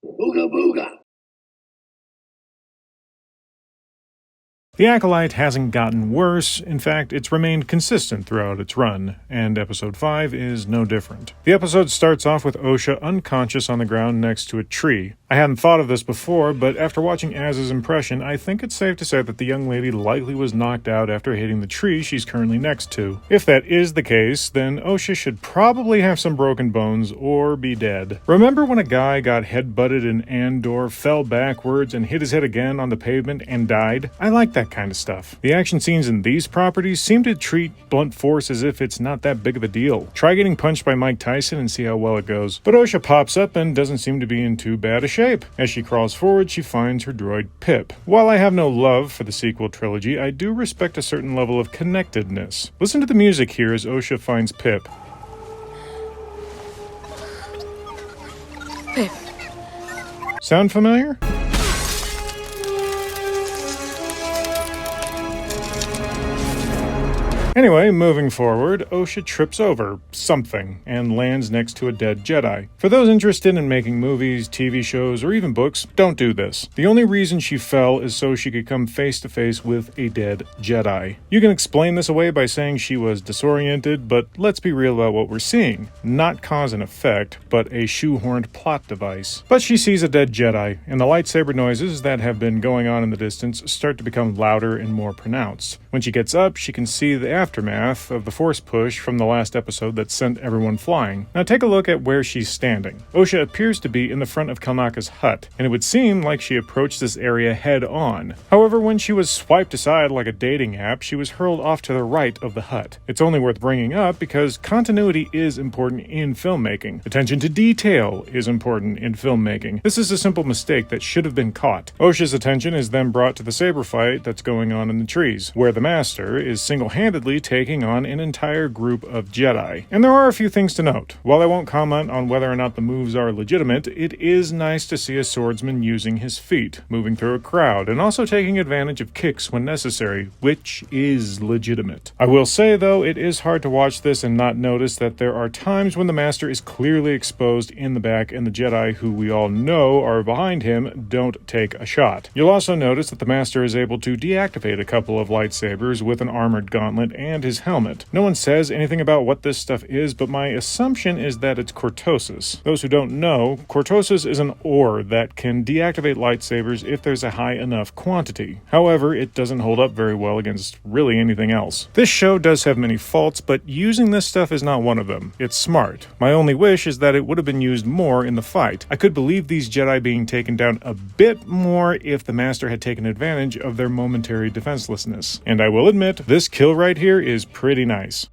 Booga booga. The Acolyte hasn't gotten worse, in fact, it's remained consistent throughout its run, and episode 5 is no different. The episode starts off with Osha unconscious on the ground next to a tree. I hadn't thought of this before, but after watching Az's impression, I think it's safe to say that the young lady likely was knocked out after hitting the tree she's currently next to. If that is the case, then Osha should probably have some broken bones or be dead. Remember when a guy got headbutted in Andor, fell backwards, and hit his head again on the pavement and died? I like that kind of stuff. The action scenes in these properties seem to treat blunt force as if it's not that big of a deal. Try getting punched by Mike Tyson and see how well it goes. But Osha pops up and doesn't seem to be in too bad a shape. As she crawls forward, she finds her droid Pip. While I have no love for the sequel trilogy, I do respect a certain level of connectedness. Listen to the music here as Osha finds Pip. Pip. Sound familiar? Anyway, moving forward, Osha trips over something and lands next to a dead Jedi. For those interested in making movies, TV shows, or even books, don't do this. The only reason she fell is so she could come face to face with a dead Jedi. You can explain this away by saying she was disoriented, but let's be real about what we're seeing. Not cause and effect, but a shoehorned plot device. But she sees a dead Jedi, and the lightsaber noises that have been going on in the distance start to become louder and more pronounced. When she gets up, she can see the aftermath of the force push from the last episode that sent everyone flying. Now take a look at where she's standing. Osha appears to be in the front of Kelnaka's hut, and it would seem like she approached this area head on. However, when she was swiped aside like a dating app, she was hurled off to the right of the hut. It's only worth bringing up because continuity is important in filmmaking. Attention to detail is important in filmmaking. This is a simple mistake that should have been caught. Osha's attention is then brought to the saber fight that's going on in the trees, where the Master is single-handedly taking on an entire group of Jedi. And there are a few things to note. While I won't comment on whether or not the moves are legitimate, it is nice to see a swordsman using his feet, moving through a crowd, and also taking advantage of kicks when necessary, which is legitimate. I will say, though, it is hard to watch this and not notice that there are times when the Master is clearly exposed in the back and the Jedi, who we all know are behind him, don't take a shot. You'll also notice that the Master is able to deactivate a couple of lightsabers with an armored gauntlet and his helmet. No one says anything about what this stuff is, but my assumption is that it's cortosis. Those who don't know, cortosis is an ore that can deactivate lightsabers if there's a high enough quantity. However, it doesn't hold up very well against really anything else. This show does have many faults, but using this stuff is not one of them. It's smart. My only wish is that it would have been used more in the fight. I could believe these Jedi being taken down a bit more if the Master had taken advantage of their momentary defenselessness. And I will admit, this kill right here is pretty nice.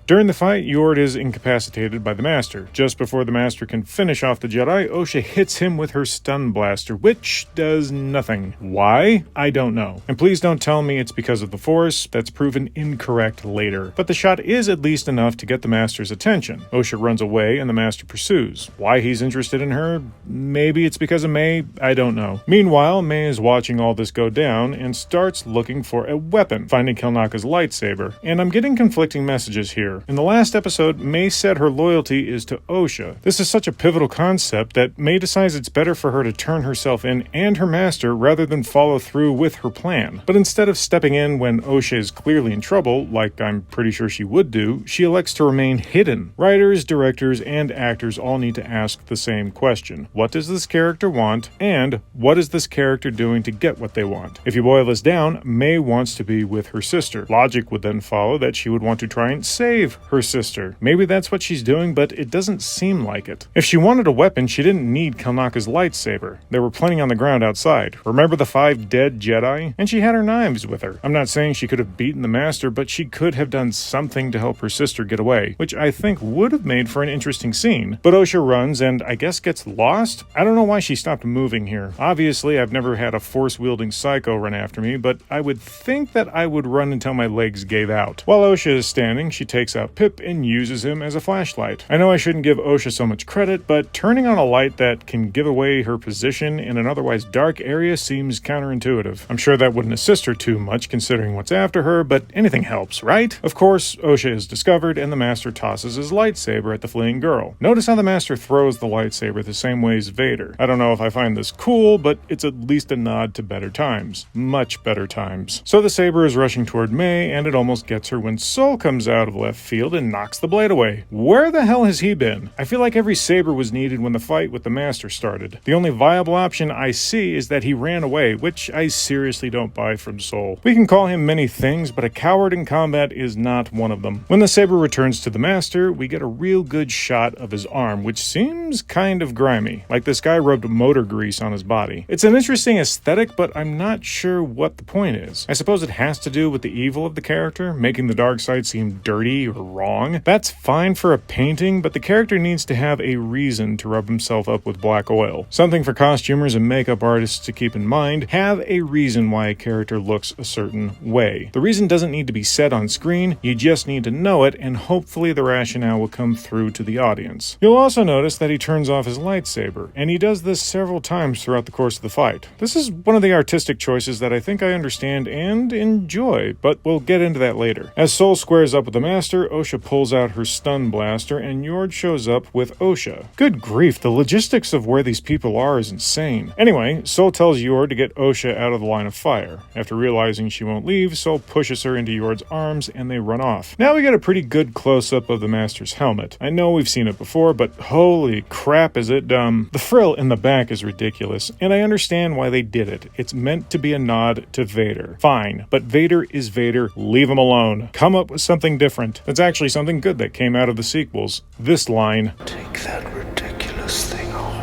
During the fight, Yord is incapacitated by the Master. Just before the Master can finish off the Jedi, Osha hits him with her stun blaster, which does nothing. Why? I don't know. And please don't tell me it's because of the Force. That's proven incorrect later. But the shot is at least enough to get the Master's attention. Osha runs away and the Master pursues. Why he's interested in her? Maybe it's because of May? I don't know. Meanwhile, May is watching all this go down and starts looking for a weapon, finding Kelnaka's lightsaber. And I'm getting conflicting messages here. In the last episode, May said her loyalty is to Osha. This is such a pivotal concept that May decides it's better for her to turn herself in and her Master rather than follow through with her plan. But instead of stepping in when Osha is clearly in trouble, like I'm pretty sure she would do, she elects to remain hidden. Writers, directors, and actors all need to ask the same question. What does this character want? And what is this character doing to get what they want? If you boil this down, May wants to be with her sister. Logic would then follow that she would want to try and save her sister. Maybe that's what she's doing, but it doesn't seem like it. If she wanted a weapon, she didn't need Kelnaka's lightsaber. There were plenty on the ground outside. Remember the 5 dead Jedi? And she had her knives with her. I'm not saying she could have beaten the Master, but she could have done something to help her sister get away, which I think would have made for an interesting scene. But Osha runs and I guess gets lost? I don't know why she stopped moving here. Obviously, I've never had a force-wielding psycho run after me, but I would think that I would run until my legs gave out. While Osha is standing, she takes takes out Pip and uses him as a flashlight. I know I shouldn't give Osha so much credit, but turning on a light that can give away her position in an otherwise dark area seems counterintuitive. I'm sure that wouldn't assist her too much considering what's after her, but anything helps, right? Of course, Osha is discovered and the Master tosses his lightsaber at the fleeing girl. Notice how the Master throws the lightsaber the same way as Vader. I don't know if I find this cool, but it's at least a nod to better times. Much better times. So the saber is rushing toward May, and it almost gets her when Sol comes out of left field and knocks the blade away. Where the hell has he been? I feel like every saber was needed when the fight with the Master started. The only viable option I see is that he ran away, which I seriously don't buy from Sol. We can call him many things, but a coward in combat is not one of them. When the saber returns to the Master, we get a real good shot of his arm, which seems kind of grimy, like this guy rubbed motor grease on his body. It's an interesting aesthetic, but I'm not sure what the point is. I suppose it has to do with the evil of the character, making the dark side seem dirty or wrong. That's fine for a painting, but the character needs to have a reason to rub himself up with black oil. Something for costumers and makeup artists to keep in mind. Have a reason why a character looks a certain way. The reason doesn't need to be said on screen, you just need to know it, and hopefully the rationale will come through to the audience. You'll also notice that he turns off his lightsaber, and he does this several times throughout the course of the fight. This is one of the artistic choices that I think I understand and enjoy, but we'll get into that later. As Sol squares up with the Master, Osha pulls out her stun blaster, and Yord shows up with Osha. Good grief, the logistics of where these people are is insane. Anyway, Sol tells Yord to get Osha out of the line of fire. After realizing she won't leave, Sol pushes her into Yord's arms, and they run off. Now we get a pretty good close-up of the Master's helmet. I know we've seen it before, but holy crap is it dumb. The frill in the back is ridiculous, and I understand why they did it. It's meant to be a nod to Vader. Fine, but Vader is Vader. Leave him alone. Come up with something different. That's actually something good that came out of the sequels. This line. Take that ridiculous thing off.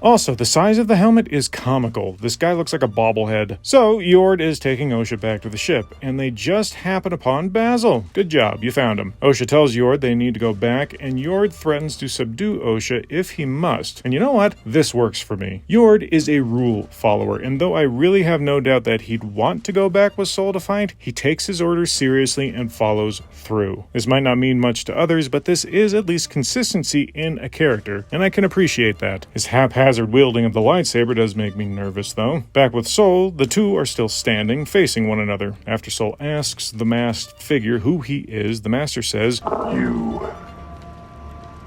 Also, the size of the helmet is comical. This guy looks like a bobblehead. So, Yord is taking Osha back to the ship, and they just happen upon Basil. Good job, you found him. Osha tells Yord they need to go back, and Yord threatens to subdue Osha if he must. And you know what? This works for me. Yord is a rule follower, and though I really have no doubt that he'd want to go back with Sol to fight, he takes his orders seriously and follows through. This might not mean much to others, but this is at least consistency in a character, and I can appreciate that. His haphazard wielding of the lightsaber does make me nervous, though. Back with Sol, the two are still standing, facing one another. After Sol asks the masked figure who he is, the Master says, "You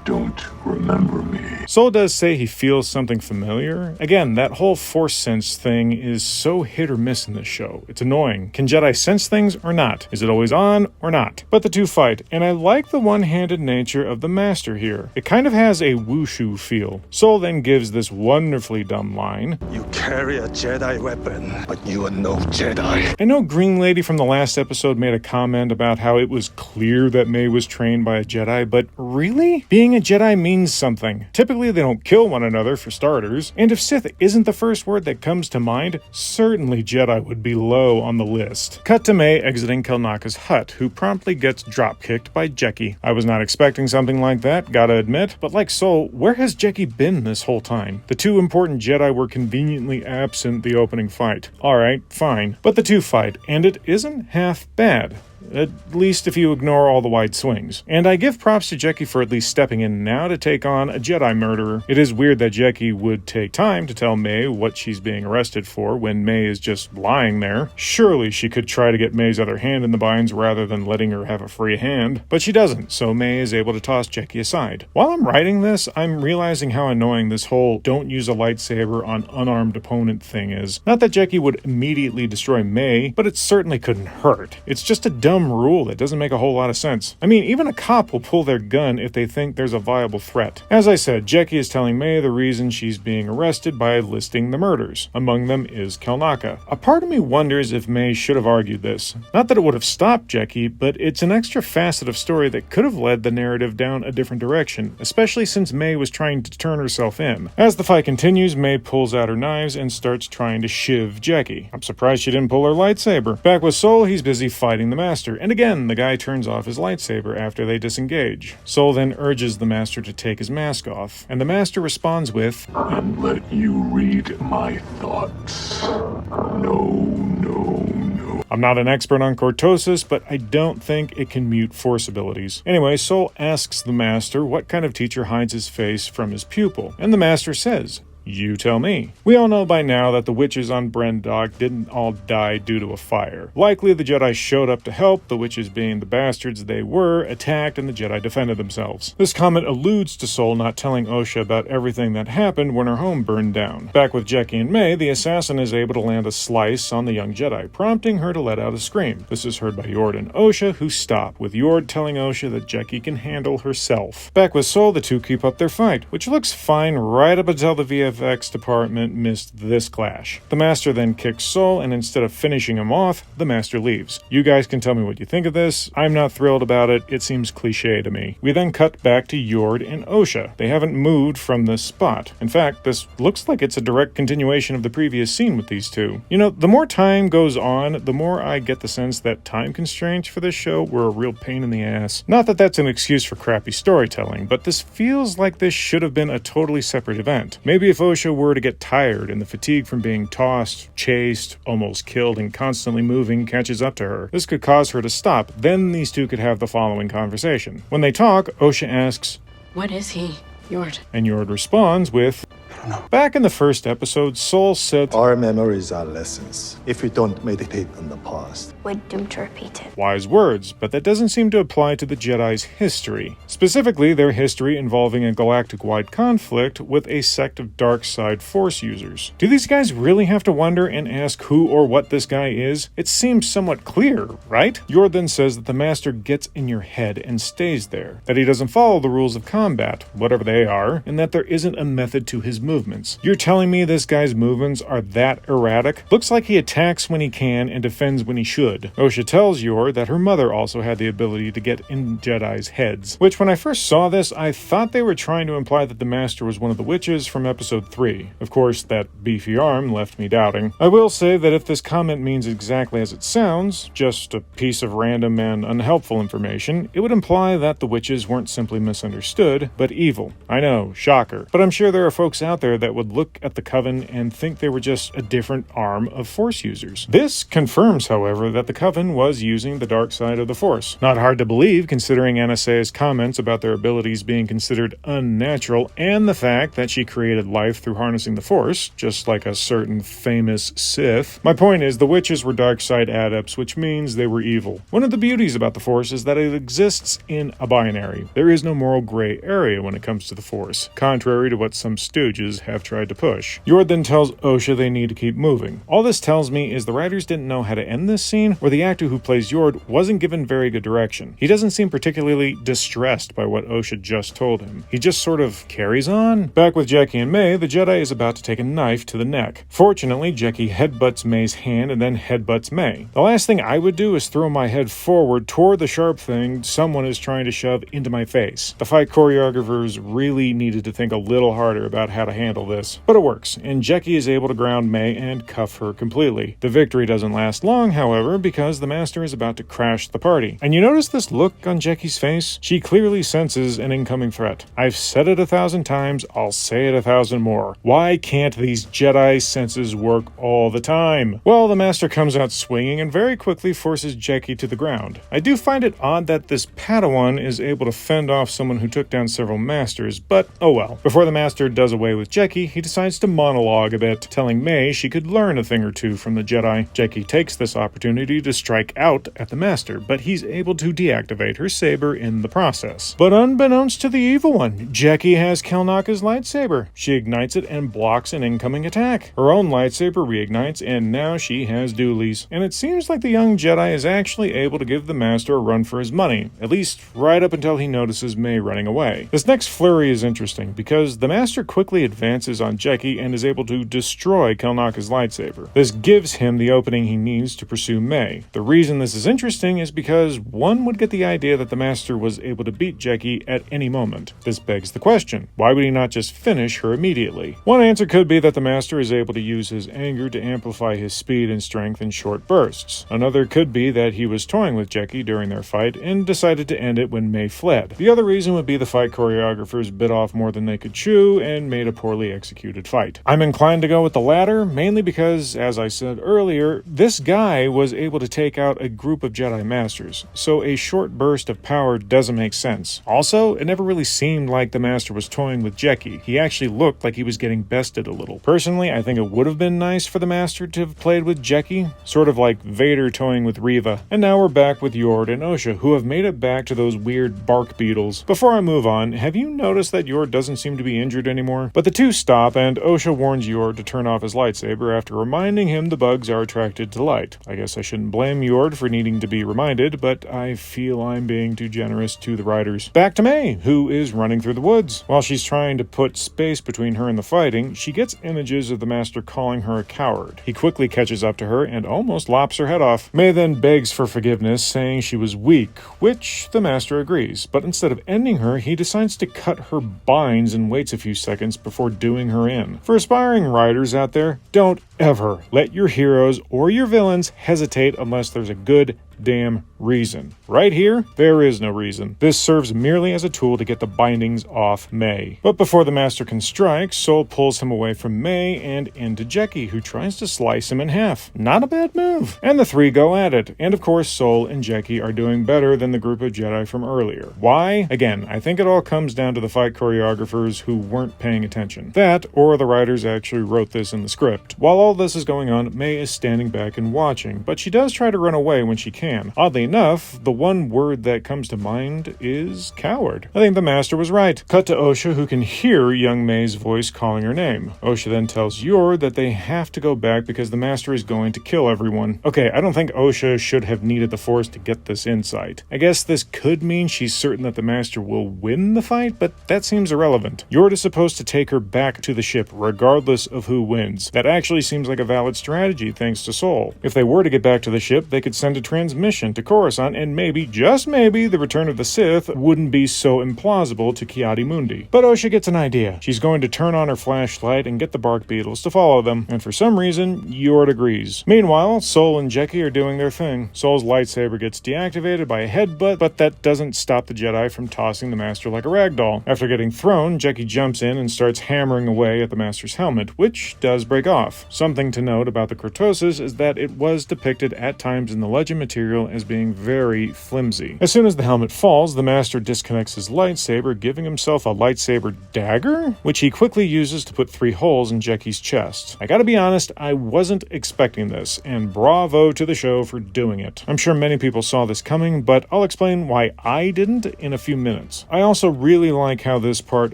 don't remember me." Sol does say he feels something familiar. Again, that whole force sense thing is so hit or miss in this show. It's annoying. Can Jedi sense things or not? Is it always on or not? But the two fight, and I like the one-handed nature of the Master here. It kind of has a wushu feel. Sol then gives this wonderfully dumb line. You carry a Jedi weapon, but you are no Jedi. I know Green Lady from the last episode made a comment about how it was clear that May was trained by a Jedi, but really? Being a Jedi means something. Typically, they don't kill one another, for starters. And if Sith isn't the first word that comes to mind, certainly Jedi would be low on the list. Cut to May exiting Kelnaka's hut, who promptly gets drop-kicked by Jeki. I was not expecting something like that, gotta admit. But like Sol, where has Jeki been this whole time? The two important Jedi were conveniently absent the opening fight. Alright, fine. But the two fight, and it isn't half bad. At least if you ignore all the wide swings. And I give props to Jeki for at least stepping in now to take on a Jedi murderer. It is weird that Jeki would take time to tell May what she's being arrested for when May is just lying there. Surely she could try to get May's other hand in the binds rather than letting her have a free hand. But she doesn't, so May is able to toss Jeki aside. While I'm writing this, I'm realizing how annoying this whole don't use a lightsaber on unarmed opponent thing is. Not that Jeki would immediately destroy May, but it certainly couldn't hurt. It's just a dumb rule that doesn't make a whole lot of sense. I mean, even a cop will pull their gun if they think there's a viable threat. As I said, Jeki is telling May the reason she's being arrested by listing the murders. Among them is Kelnaka. A part of me wonders if May should have argued this. Not that it would have stopped Jeki, but it's an extra facet of story that could have led the narrative down a different direction, especially since May was trying to turn herself in. As the fight continues, May pulls out her knives and starts trying to shiv Jeki. I'm surprised she didn't pull her lightsaber. Back with Sol, he's busy fighting the Master. And again, the guy turns off his lightsaber after they disengage. Sol then urges the Master to take his mask off, and the Master responds with, "And let you read my thoughts. No, no, no." I'm not an expert on cortosis, but I don't think it can mute force abilities. Anyway, Sol asks the master what kind of teacher hides his face from his pupil, and the master says, "You tell me." We all know by now that the witches on Brendok didn't all die due to a fire. Likely the Jedi showed up to help, the witches being the bastards they were, attacked, and the Jedi defended themselves. This comment alludes to Sol not telling Osha about everything that happened when her home burned down. Back with Jecki and May, the assassin is able to land a slice on the young Jedi, prompting her to let out a scream. This is heard by Yord and Osha, who stop, with Yord telling Osha that Jecki can handle herself. Back with Sol, the two keep up their fight, which looks fine right up until the VFX department missed this clash. The master then kicks Sol, and instead of finishing him off, the master leaves. You guys can tell me what you think of this. I'm not thrilled about it. It seems cliche to me. We then cut back to Yord and Osha. They haven't moved from this spot. In fact, this looks like it's a direct continuation of the previous scene with these two. You know, the more time goes on, the more I get the sense that time constraints for this show were a real pain in the ass. Not that that's an excuse for crappy storytelling, but this feels like this should have been a totally separate event. Maybe if Osha were to get tired and the fatigue from being tossed, chased, almost killed, and constantly moving catches up to her, this could cause her to stop. Then these two could have the following conversation. When they talk, Osha asks, "What is he, Yord?" And Yord responds with, "I don't know." Back in the first episode, Sol said, "Our memories are lessons. If we don't meditate on the past, We're doomed to repeat it. wise words, but that doesn't seem to apply to the Jedi's history. Specifically, their history involving a galactic-wide conflict with a sect of dark side Force users. Do these guys really have to wonder and ask who or what this guy is? It seems somewhat clear, right? Yord then says that the Master gets in your head and stays there, that he doesn't follow the rules of combat, whatever they are, and that there isn't a method to his movements. You're telling me this guy's movements are that erratic? Looks like he attacks when he can and defends when he should. Osha tells Yord that her mother also had the ability to get in Jedi's heads, which when I first saw this, I thought they were trying to imply that the Master was one of the witches from episode 3. Of course, that beefy arm left me doubting. I will say that if this comment means exactly as it sounds, just a piece of random and unhelpful information, it would imply that the witches weren't simply misunderstood, but evil. I know, shocker. But I'm sure there are folks out there that would look at the Coven and think they were just a different arm of Force users. This confirms, however, that the Coven was using the dark side of the Force. Not hard to believe, considering NSA's comments about their abilities being considered unnatural, and the fact that she created life through harnessing the Force, just like a certain famous Sith. My point is, the witches were dark side adepts, which means they were evil. One of the beauties about the Force is that it exists in a binary. There is no moral gray area when it comes to the Force, contrary to what some stooges have tried to push. Yord then tells Osha they need to keep moving. All this tells me is the writers didn't know how to end this scene, or the actor who plays Yord wasn't given very good direction. He doesn't seem particularly distressed by what Osha just told him. He just sort of carries on. Back with Jecki and May, the Jedi is about to take a knife to the neck. Fortunately, Jecki headbutts May's hand and then headbutts May. The last thing I would do is throw my head forward toward the sharp thing someone is trying to shove into my face. The fight choreographers really needed to think a little harder about how to handle this. But it works, and Jecki is able to ground May and cuff her completely. The victory doesn't last long, however, because the Master is about to crash the party. And you notice this look on Jecki's face? She clearly senses an incoming threat. I've said it 1,000 times, I'll say it 1,000 more. Why can't these Jedi senses work all the time? Well, the Master comes out swinging and very quickly forces Jecki to the ground. I do find it odd that this Padawan is able to fend off someone who took down several Masters, but oh well. Before the Master does away with Jecki, he decides to monologue a bit, telling May she could learn a thing or two from the Jedi. Jecki takes this opportunity to strike out at the Master, but he's able to deactivate her saber in the process. But unbeknownst to the evil one, Jecki has Kelnaka's lightsaber. She ignites it and blocks an incoming attack. Her own lightsaber reignites, and now she has dualies. And it seems like the young Jedi is actually able to give the Master a run for his money, at least right up until he notices May running away. This next flurry is interesting, because the Master quickly advances on Jecki and is able to destroy Kelnaka's lightsaber. This gives him the opening he needs to pursue May. The reason this is interesting is because one would get the idea that the Master was able to beat Jecki at any moment. This begs the question, why would he not just finish her immediately? One answer could be that the Master is able to use his anger to amplify his speed and strength in short bursts. Another could be that he was toying with Jecki during their fight and decided to end it when May fled. The other reason would be the fight choreographers bit off more than they could chew and made a poorly executed fight. I'm inclined to go with the latter, mainly because, as I said earlier, this guy was able to take out a group of Jedi Masters, so a short burst of power doesn't make sense. Also, it never really seemed like the Master was toying with Jeki. He actually looked like he was getting bested a little. Personally, I think it would have been nice for the Master to have played with Jeki, sort of like Vader toying with Reva. And now we're back with Yord and Osha, who have made it back to those weird bark beetles. Before I move on, have you noticed that Yord doesn't seem to be injured anymore? But the two stop, and Osha warns Yord to turn off his lightsaber after reminding him the bugs are attracted to light. I guess I shouldn't blame Yord for needing to be reminded, but I feel I'm being too generous to the writers. Back to May, who is running through the woods. While she's trying to put space between her and the fighting, she gets images of the Master calling her a coward. He quickly catches up to her and almost lops her head off. May then begs for forgiveness, saying she was weak, which the Master agrees, but instead of ending her, he decides to cut her binds and waits a few seconds before doing her in. For aspiring writers out there, don't ever let your heroes or your villains hesitate unless there's a good damn reason. Right here, there is no reason. This serves merely as a tool to get the bindings off May. But before the Master can strike, Sol pulls him away from May and into Jeki, who tries to slice him in half. Not a bad move. And the three go at it. And of course, Sol and Jeki are doing better than the group of Jedi from earlier. Why? Again, I think it all comes down to the fight choreographers who weren't paying attention. That, or the writers actually wrote this in the script. While all this is going on, May is standing back and watching, but she does try to run away when she can. Oddly enough, the one word that comes to mind is coward. I think the Master was right. Cut to Osha, who can hear young May's voice calling her name. Osha then tells Yord that they have to go back because the Master is going to kill everyone. Okay, I don't think Osha should have needed the Force to get this insight. I guess this could mean she's certain that the Master will win the fight, but that seems irrelevant. Yord is supposed to take her back to the ship regardless of who wins. That actually seems like a valid strategy thanks to Sol. If they were to get back to the ship, they could send a transmission to Coruscant, and maybe, just maybe, the return of the Sith wouldn't be so implausible to Ki-Adi-Mundi. But Osha gets an idea. She's going to turn on her flashlight and get the bark beetles to follow them, and for some reason, Yord agrees. Meanwhile, Sol and Jeki are doing their thing. Sol's lightsaber gets deactivated by a headbutt, but that doesn't stop the Jedi from tossing the Master like a ragdoll. After getting thrown, Jeki jumps in and starts hammering away at the Master's helmet, which does break off. Something to note about the Cortosis is that it was depicted at times in the legend material as being very flimsy. As soon as the helmet falls, the Master disconnects his lightsaber, giving himself a lightsaber dagger, which he quickly uses to put 3 holes in Jeki's chest. I gotta be honest, I wasn't expecting this, and bravo to the show for doing it. I'm sure many people saw this coming, but I'll explain why I didn't in a few minutes. I also really like how this part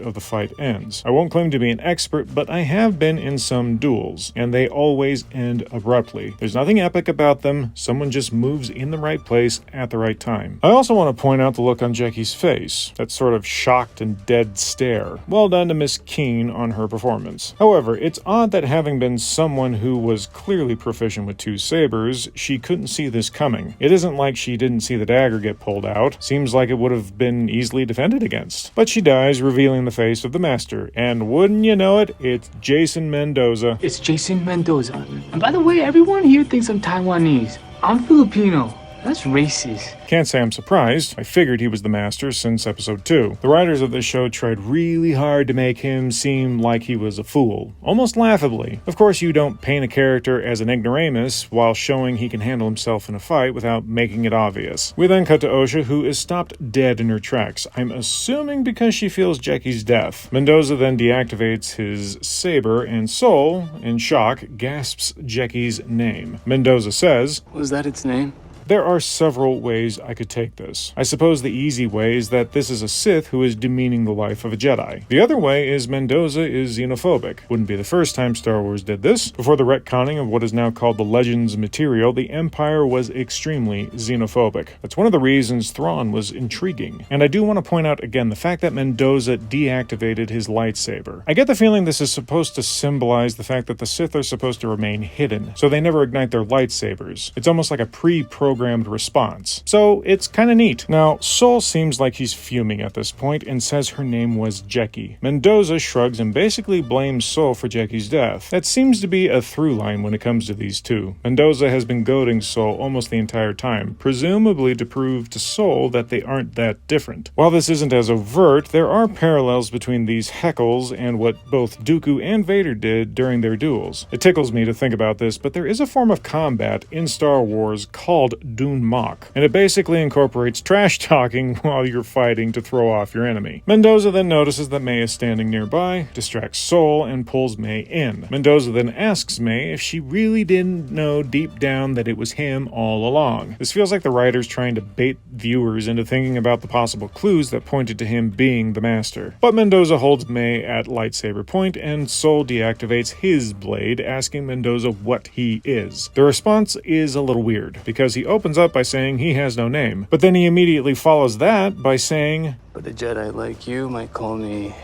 of the fight ends. I won't claim to be an expert, but I have been in some duels, and they always end abruptly. There's nothing epic about them, someone just moves in the right place at the right time. I also want to point out the look on Jeki's face, that sort of shocked and dead stare. Well done to Miss Keene on her performance. However, it's odd that having been someone who was clearly proficient with 2 sabers, she couldn't see this coming. It isn't like she didn't see the dagger get pulled out. Seems like it would have been easily defended against. But she dies, revealing the face of the Master. And wouldn't you know it, it's Jason Mendoza. It's Jason Mendoza. And by the way, everyone here thinks I'm Taiwanese. I'm Filipino. That's racist. Can't say I'm surprised. I figured he was the Master since episode 2. The writers of this show tried really hard to make him seem like he was a fool, almost laughably. Of course, you don't paint a character as an ignoramus while showing he can handle himself in a fight without making it obvious. We then cut to Osha, who is stopped dead in her tracks. I'm assuming because she feels Jeki's death. Mendoza then deactivates his saber, and Sol, in shock, gasps Jeki's name. Mendoza says, Was that its name? There are several ways I could take this. I suppose the easy way is that this is a Sith who is demeaning the life of a Jedi. The other way is Mendoza is xenophobic. Wouldn't be the first time Star Wars did this. Before the retconning of what is now called the Legends material, the Empire was extremely xenophobic. That's one of the reasons Thrawn was intriguing. And I do want to point out again the fact that Mendoza deactivated his lightsaber. I get the feeling this is supposed to symbolize the fact that the Sith are supposed to remain hidden, so they never ignite their lightsabers. It's almost like a pre-programmed programmed response. So it's kinda neat. Now, Sol seems like he's fuming at this point and says her name was Jackie. Mendoza shrugs and basically blames Sol for Jackie's death. That seems to be a through line when it comes to these two. Mendoza has been goading Sol almost the entire time, presumably to prove to Sol that they aren't that different. While this isn't as overt, there are parallels between these heckles and what both Dooku and Vader did during their duels. It tickles me to think about this, but there is a form of combat in Star Wars called Dun Mok, and it basically incorporates trash talking while you're fighting to throw off your enemy. Mendoza then notices that May is standing nearby, distracts Sol, and pulls May in. Mendoza then asks May if she really didn't know deep down that it was him all along. This feels like the writers trying to bait viewers into thinking about the possible clues that pointed to him being the master. But Mendoza holds May at lightsaber point, and Sol deactivates his blade, asking Mendoza what he is. The response is a little weird, because he opens up by saying he has no name, but then he immediately follows that by saying, But a Jedi like you might call me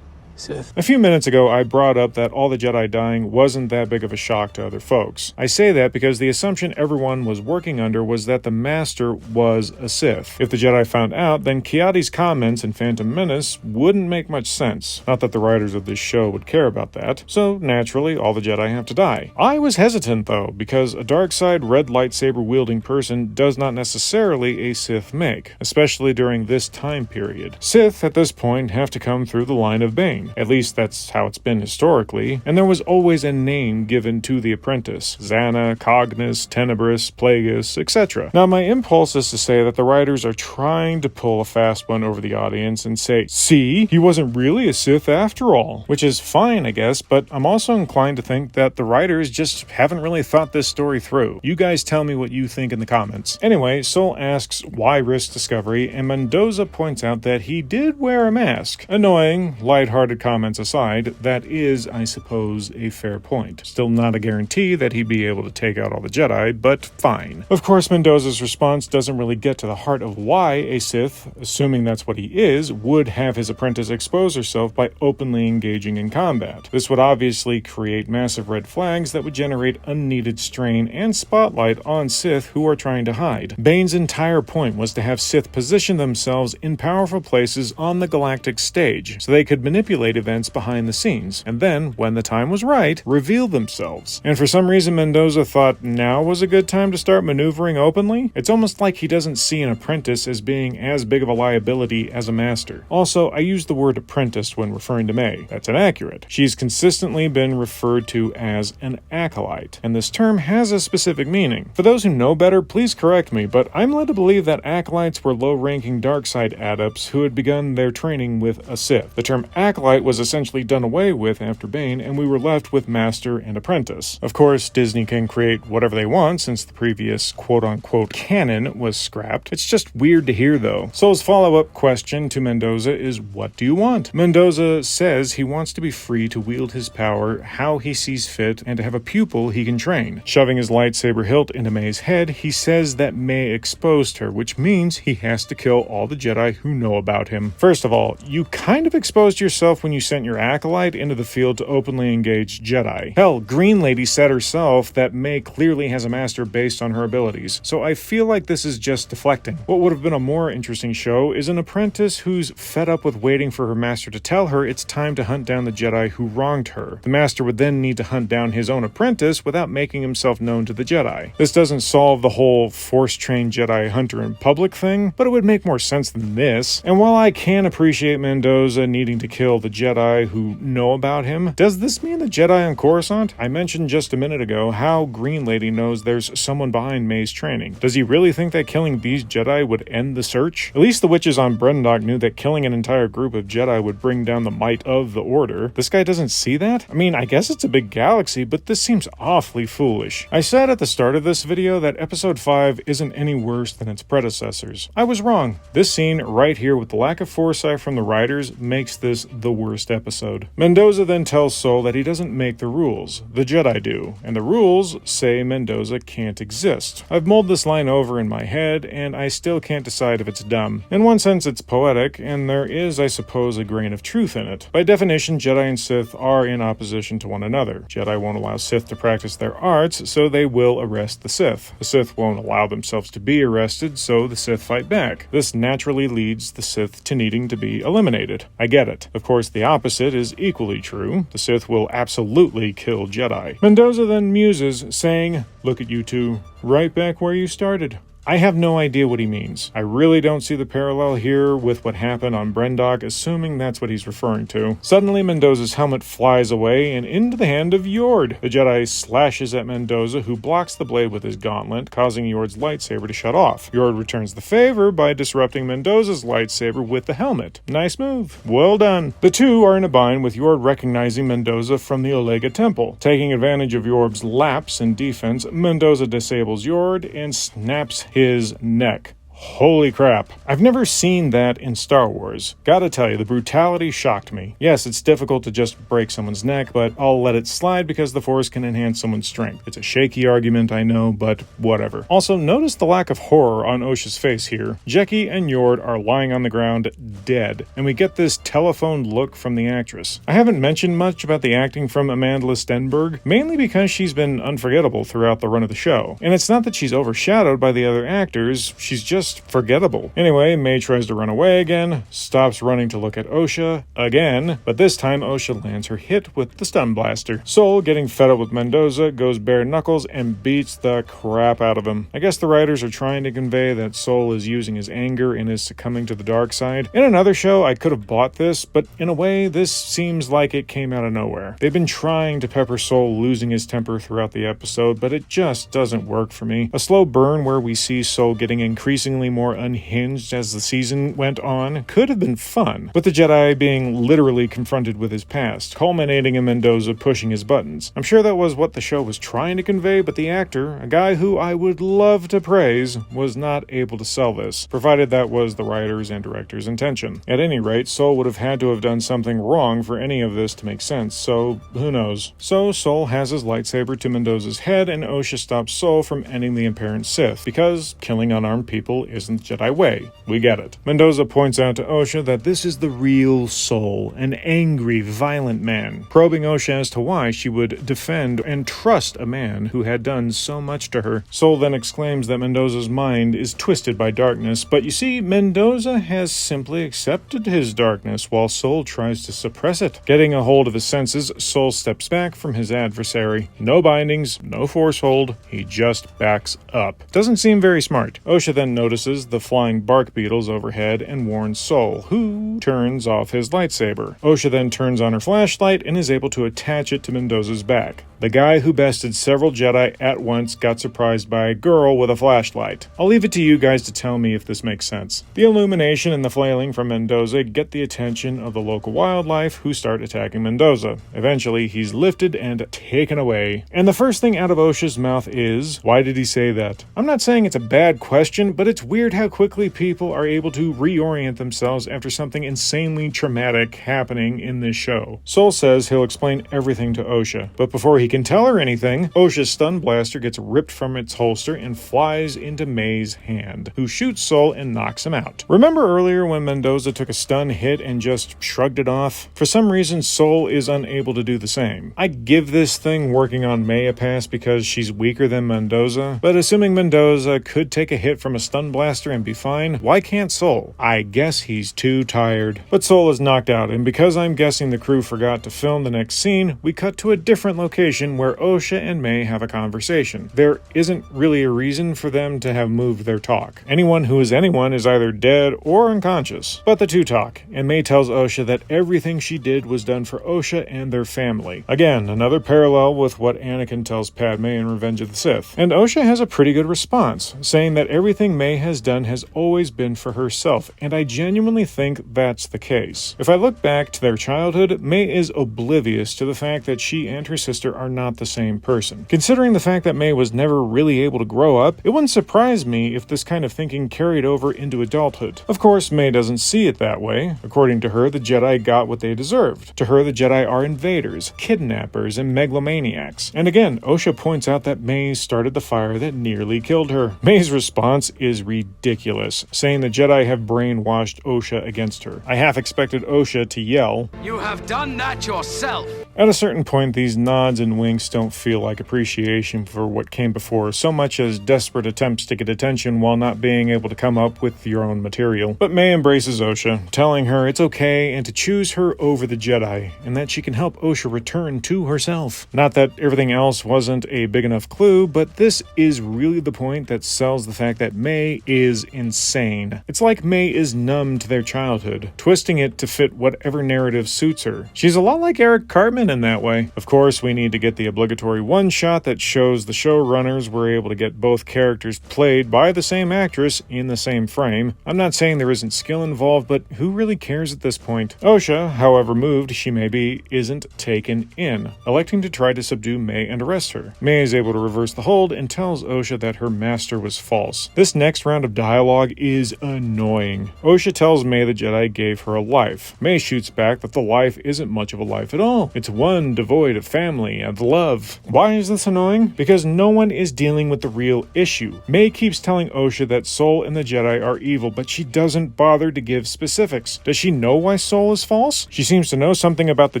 Sith. A few minutes ago, I brought up that all the Jedi dying wasn't that big of a shock to other folks. I say that because the assumption everyone was working under was that the Master was a Sith. If the Jedi found out, then Kiadi's comments in Phantom Menace wouldn't make much sense. Not that the writers of this show would care about that, so naturally, all the Jedi have to die. I was hesitant, though, because a dark side red lightsaber-wielding person does not necessarily a Sith make, especially during this time period. Sith, at this point, have to come through the line of Bane. At least that's how it's been historically, and there was always a name given to the apprentice: Xana, Cognis, Tenebris, Plagueis, etc. Now, my impulse is to say that the writers are trying to pull a fast one over the audience and say, see, he wasn't really a Sith after all, which is fine, I guess, but I'm also inclined to think that the writers just haven't really thought this story through. You guys tell me what you think in the comments. Anyway, Sol asks why risk discovery, and Mendoza points out that he did wear a mask. Annoying, lighthearted comments aside, that is, I suppose, a fair point. Still not a guarantee that he'd be able to take out all the Jedi, but fine. Of course, Mendoza's response doesn't really get to the heart of why a Sith, assuming that's what he is, would have his apprentice expose herself by openly engaging in combat. This would obviously create massive red flags that would generate unneeded strain and spotlight on Sith who are trying to hide. Bane's entire point was to have Sith position themselves in powerful places on the galactic stage, so they could manipulate events behind the scenes, and then, when the time was right, reveal themselves. And for some reason Mendoza thought now was a good time to start maneuvering openly? It's almost like he doesn't see an apprentice as being as big of a liability as a master. Also, I use the word apprentice when referring to May. That's inaccurate. She's consistently been referred to as an acolyte, and this term has a specific meaning. For those who know better, please correct me, but I'm led to believe that acolytes were low-ranking darkside adepts who had begun their training with a Sith. The term acolyte was essentially done away with after Bane, and we were left with master and apprentice. Of course, Disney can create whatever they want since the previous quote-unquote canon was scrapped. It's just weird to hear, though. Sol's follow-up question to Mendoza is, what do you want? Mendoza says he wants to be free to wield his power how he sees fit and to have a pupil he can train. Shoving his lightsaber hilt into May's head, he says that May exposed her, which means he has to kill all the Jedi who know about him. First of all, you kind of exposed yourself when you sent your acolyte into the field to openly engage Jedi. Hell, Green Lady said herself that May clearly has a master based on her abilities, so I feel like this is just deflecting. What would have been a more interesting show is an apprentice who's fed up with waiting for her master to tell her it's time to hunt down the Jedi who wronged her. The master would then need to hunt down his own apprentice without making himself known to the Jedi. This doesn't solve the whole force-trained Jedi hunter in public thing, but it would make more sense than this. And while I can appreciate Mendoza needing to kill the Jedi who know about him, does this mean the Jedi on Coruscant? I mentioned just a minute ago how Green Lady knows there's someone behind May's training. Does he really think that killing these Jedi would end the search? At least the witches on Brendok knew that killing an entire group of Jedi would bring down the might of the Order. This guy doesn't see that? I mean, I guess it's a big galaxy, but this seems awfully foolish. I said at the start of this video that Episode 5 isn't any worse than its predecessors. I was wrong. This scene right here with the lack of foresight from the writers makes this the worst episode. Mendoza then tells Sol that he doesn't make the rules, the Jedi do, and the rules say Mendoza can't exist. I've mulled this line over in my head, and I still can't decide if it's dumb. In one sense, it's poetic, and there is, I suppose, a grain of truth in it. By definition, Jedi and Sith are in opposition to one another. Jedi won't allow Sith to practice their arts, so they will arrest the Sith. The Sith won't allow themselves to be arrested, so the Sith fight back. This naturally leads the Sith to needing to be eliminated. I get it. Of course, the opposite is equally true. The Sith will absolutely kill Jedi. Mendoza then muses, saying, "Look at you two, right back where you started." I have no idea what he means. I really don't see the parallel here with what happened on Brendok, assuming that's what he's referring to. Suddenly, Mendoza's helmet flies away and into the hand of Yord. The Jedi slashes at Mendoza, who blocks the blade with his gauntlet, causing Yord's lightsaber to shut off. Yord returns the favor by disrupting Mendoza's lightsaber with the helmet. Nice move. Well done. The two are in a bind, with Yord recognizing Mendoza from the Olega Temple. Taking advantage of Yord's lapse in defense, Mendoza disables Yord and snaps his neck. Holy crap. I've never seen that in Star Wars. Gotta tell you, the brutality shocked me. Yes, it's difficult to just break someone's neck, but I'll let it slide because the Force can enhance someone's strength. It's a shaky argument, I know, but whatever. Also, notice the lack of horror on Osha's face here. Jeki and Yord are lying on the ground, dead, and we get this telephoned look from the actress. I haven't mentioned much about the acting from Amandla Stenberg, mainly because she's been unforgettable throughout the run of the show. And it's not that she's overshadowed by the other actors, she's just forgettable. Anyway, May tries to run away again, stops running to look at Osha again, but this time Osha lands her hit with the stun blaster. Sol, getting fed up with Mendoza, goes bare knuckles and beats the crap out of him. I guess the writers are trying to convey that Sol is using his anger and is succumbing to the dark side. In another show, I could have bought this, but in a way, this seems like it came out of nowhere. They've been trying to pepper Sol losing his temper throughout the episode, but it just doesn't work for me. A slow burn where we see Sol getting increasingly more unhinged as the season went on could have been fun, with the Jedi being literally confronted with his past, culminating in Mendoza pushing his buttons. I'm sure that was what the show was trying to convey, but the actor, a guy who I would love to praise, was not able to sell this, provided that was the writers' and directors' intention. At any rate, Sol would have had to have done something wrong for any of this to make sense, so who knows. So Sol has his lightsaber to Mendoza's head, and Osha stops Sol from ending the apparent Sith, because killing unarmed people isn't the Jedi way. We get it. Mendoza points out to Osha that this is the real Sol, an angry, violent man, probing Osha as to why she would defend and trust a man who had done so much to her. Sol then exclaims that Mendoza's mind is twisted by darkness, but you see, Mendoza has simply accepted his darkness while Sol tries to suppress it. Getting a hold of his senses, Sol steps back from his adversary. No bindings, no force hold, he just backs up. Doesn't seem very smart. Osha then notices the flying bark beetles overhead and warns Sol, who turns off his lightsaber. Osha then turns on her flashlight and is able to attach it to Mendoza's back. The guy who bested several Jedi at once got surprised by a girl with a flashlight. I'll leave it to you guys to tell me if this makes sense. The illumination and the flailing from Mendoza get the attention of the local wildlife, who start attacking Mendoza. Eventually, he's lifted and taken away. And the first thing out of Osha's mouth is, why did he say that? I'm not saying it's a bad question, but it's weird how quickly people are able to reorient themselves after something insanely traumatic happening in this show. Sol says he'll explain everything to Osha, but before he can tell her anything, Osha's stun blaster gets ripped from its holster and flies into May's hand, who shoots Sol and knocks him out. Remember earlier when Mendoza took a stun hit and just shrugged it off? For some reason, Sol is unable to do the same. I give this thing working on May a pass because she's weaker than Mendoza, but assuming Mendoza could take a hit from a stun blaster and be fine, why can't Sol? I guess he's too tired. But Sol is knocked out, and because I'm guessing the crew forgot to film the next scene, we cut to a different location where Osha and May have a conversation. There isn't really a reason for them to have moved their talk. Anyone who is anyone is either dead or unconscious. But the two talk, and May tells Osha that everything she did was done for Osha and their family. Again, another parallel with what Anakin tells Padme in Revenge of the Sith. And Osha has a pretty good response, saying that everything May has done has always been for herself, and I genuinely think that's the case. If I look back to their childhood, May is oblivious to the fact that she and her sister are not the same person. Considering the fact that May was never really able to grow up, it wouldn't surprise me if this kind of thinking carried over into adulthood. Of course, May doesn't see it that way. According to her, the Jedi got what they deserved. To her, the Jedi are invaders, kidnappers, and megalomaniacs. And again, Osha points out that May started the fire that nearly killed her. May's response is ridiculous, saying the Jedi have brainwashed Osha against her. I half expected Osha to yell, "You have done that yourself!" At a certain point, these nods and winks don't feel like appreciation for what came before so much as desperate attempts to get attention while not being able to come up with your own material. But May embraces Osha, telling her it's okay and to choose her over the Jedi, and that she can help Osha return to herself. Not that everything else wasn't a big enough clue, but this is really the point that sells the fact that May is insane. It's like May is numb to their childhood, twisting it to fit whatever narrative suits her. She's a lot like Eric Cartman in that way. Of course, we need to get the obligatory one-shot that shows the showrunners were able to get both characters played by the same actress in the same frame. I'm not saying there isn't skill involved, but who really cares at this point? Osha, however moved she may be, isn't taken in, electing to try to subdue May and arrest her. May is able to reverse the hold and tells Osha that her master was false. This next round of dialogue is annoying. Osha tells May the Jedi gave her a life. May shoots back that the life isn't much of a life at all. It's one devoid of family and love. Why is this annoying? Because no one is dealing with the real issue. May keeps telling Osha that Soul and the Jedi are evil, but she doesn't bother to give specifics. Does she know why Soul is false? She seems to know something about the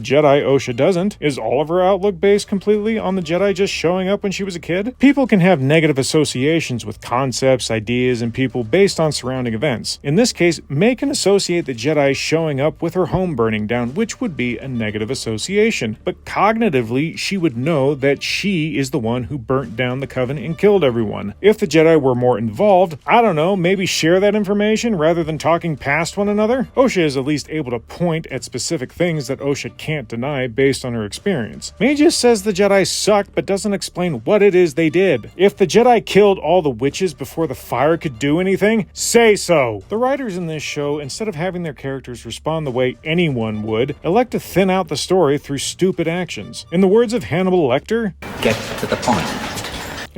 Jedi Osha doesn't. Is all of her outlook based completely on the Jedi just showing up when she was a kid? People can have negative associations with concepts, ideas, and people based on surrounding events. In this case, May can associate the Jedi showing up with her home burning down, which would be a negative association. But cognitively, she would know that she is the one who burnt down the Coven and killed everyone. If the Jedi were more involved, I don't know, maybe share that information rather than talking past one another? Osha is at least able to point at specific things that Osha can't deny based on her experience. May just says the Jedi suck but doesn't explain what it is they did. If the Jedi killed all the witches before the fire could do anything, say so! The writers in this show, instead of having their characters respond the way anyone would, elect to thin out the story through stupid actions. In the words of Hannibal Lecter, "Get to the point."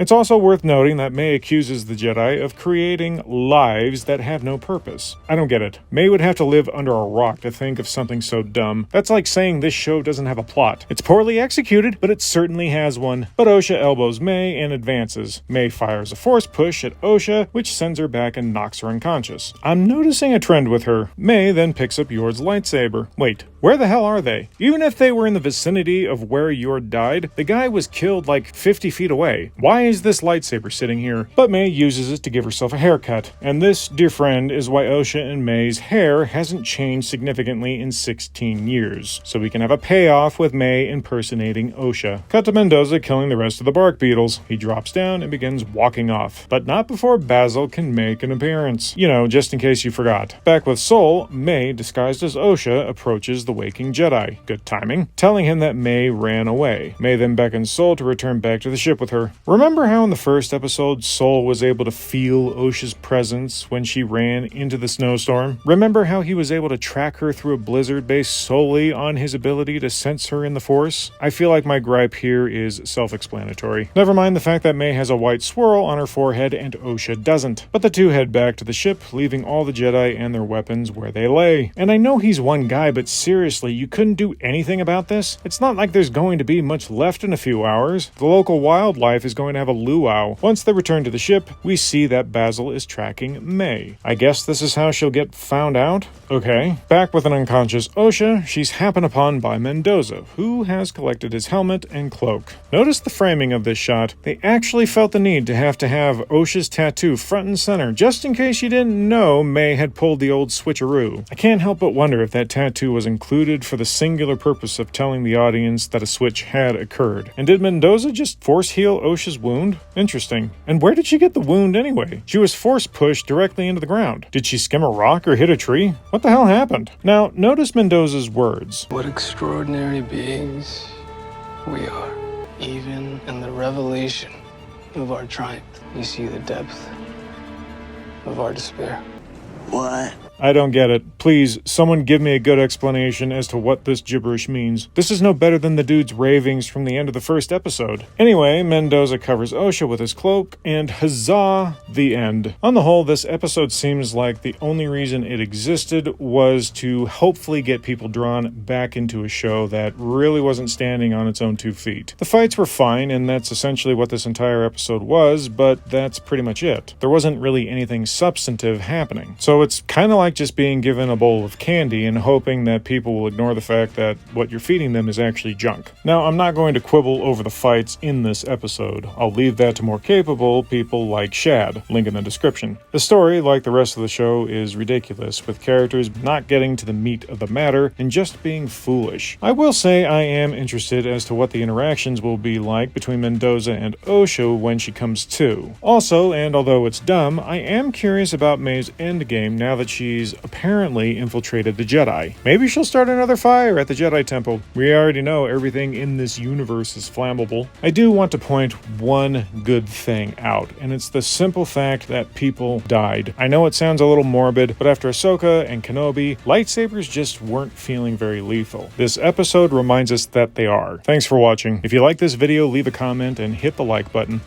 it's also worth noting that May accuses the Jedi of creating lives that have no purpose. I don't get it. May would have to live under a rock to think of something so dumb. That's like saying this show doesn't have a plot. It's poorly executed, but it certainly has one. But Osha elbows May and advances. May fires a force push at Osha, which sends her back and knocks her unconscious. I'm noticing a trend with her. May then picks up Yord's lightsaber. Wait, where the hell are they? Even if they were in the vicinity of where Yord died, the guy was killed like 50 feet away. Why is this lightsaber sitting here? But May uses it to give herself a haircut. And this, dear friend, is why Osha and May's hair hasn't changed significantly in 16 years. So we can have a payoff with May impersonating Osha. Cut to Mendoza killing the rest of the bark beetles. He drops down and begins walking off. But not before Basil can make an appearance. You know, just in case you forgot. Back with Soul, May, disguised as Osha, approaches the waking Jedi. Good timing. Telling him that May ran away. May then beckons Soul to return back to the ship with her. Remember how in the first episode, Soul was able to feel Osha's presence when she ran into the snowstorm? Remember how he was able to track her through a blizzard based solely on his ability to sense her in the Force? I feel like my gripe here is self-explanatory. Never mind the fact that May has a white swirl on her forehead and Osha doesn't. But the two head back to the ship, leaving all the Jedi and their weapons where they lay. And I know he's one guy, but seriously, you couldn't do anything about this? It's not like there's going to be much left in a few hours. The local wildlife is going to have a luau. Once they return to the ship, we see that Basil is tracking May. I guess this is how she'll get found out? Okay. Back with an unconscious Osha, she's happened upon by Mendoza, who has collected his helmet and cloak. Notice the framing of this shot. They actually felt the need to have Osha's tattoo front and center, just in case you didn't know May had pulled the old switcheroo. I can't help but wonder if that tattoo was included for the singular purpose of telling the audience that a switch had occurred. And did Mendoza just force heal Osha's wound? Interesting. And where did she get the wound anyway? She was force pushed directly into the ground. Did she skim a rock or hit a tree? What the hell happened? Now, notice Mendoza's words. What extraordinary beings we are. Even in the revelation of our triumph, you see the depth of our despair. What? I don't get it. Please, someone give me a good explanation as to what this gibberish means. This is no better than the dude's ravings from the end of the first episode. Anyway, Mendoza covers Osha with his cloak, and huzzah, the end. On the whole, this episode seems like the only reason it existed was to hopefully get people drawn back into a show that really wasn't standing on its own 2 feet. The fights were fine, and that's essentially what this entire episode was, but that's pretty much it. There wasn't really anything substantive happening. So it's kind of like just being given a bowl of candy and hoping that people will ignore the fact that what you're feeding them is actually junk. Now, I'm not going to quibble over the fights in this episode. I'll leave that to more capable people like Shad, link in the description. The story, like the rest of the show, is ridiculous, with characters not getting to the meat of the matter and just being foolish. I will say I am interested as to what the interactions will be like between Mendoza and Osha when she comes to. Also, and although it's dumb, I am curious about May's endgame now that she's apparently infiltrated the Jedi. Maybe she'll start another fire at the Jedi Temple. We already know everything in this universe is flammable. I do want to point one good thing out, and it's the simple fact that people died. I know it sounds a little morbid, but after Ahsoka and Kenobi, lightsabers just weren't feeling very lethal. This episode reminds us that they are. Thanks for watching. If you like this video, leave a comment and hit the like button.